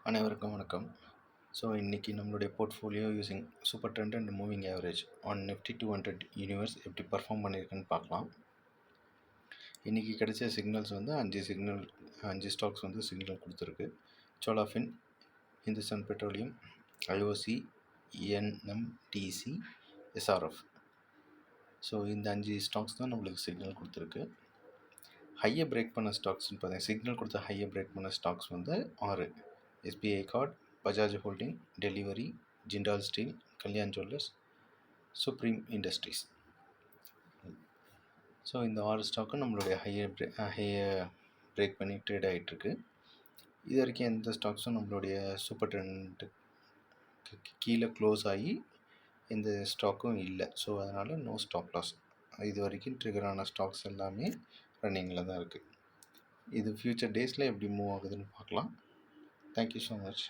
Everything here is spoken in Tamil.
அனைவருக்கும் வணக்கம். ஸோ இன்னைக்கு நம்மளுடைய portfolio using super trend and moving average on Nifty 200 universe எப்படி பர்ஃபார்ம் பண்ணியிருக்குன்னு பார்க்கலாம். இன்றைக்கி கிடைச்ச சிக்னல்ஸ் வந்து அஞ்சு ஸ்டாக்ஸ் வந்து சிக்னல் கொடுத்துருக்கு. சோலாஃபின், Hindustan petroleum, IOC, NMDC, SRF. So இந்த 5 ஸ்டாக்ஸ் தான் நம்மளுக்கு சிக்னல் கொடுத்துருக்கு. ஹையை பிரேக் பண்ண ஸ்டாக்ஸ்னு பார்த்தீங்கன்னா சிக்னல் கொடுத்த ஹையை பிரேக் பண்ண ஸ்டாக்ஸ் வந்து 6: SBI card, Bajaj holding, delivery, Jindal steel, Kalyan jewellers, supreme industries. So இந்த 6 ஸ்டாக்கும் நம்மளுடைய ஹையை பிரேக் பண்ணி ட்ரேட் ஆகிட்டுருக்கு. இது வரைக்கும் எந்த ஸ்டாக்ஸும் நம்மளுடைய சூப்பர் ட்ரெண்டுக்கு கீழே க்ளோஸ் ஆகி எந்த ஸ்டாக்கும் இல்லை. ஸோ அதனால் நோ ஸ்டாப் லாஸ். இது வரைக்கும் ட்ரிகரான ஸ்டாக்ஸ் எல்லாமே ரன்னிங்கில் தான் இருக்குது. இது ஃப்யூச்சர் டேஸில் எப்படி மூவ் ஆகுதுன்னு பார்க்கலாம். Thank you so much.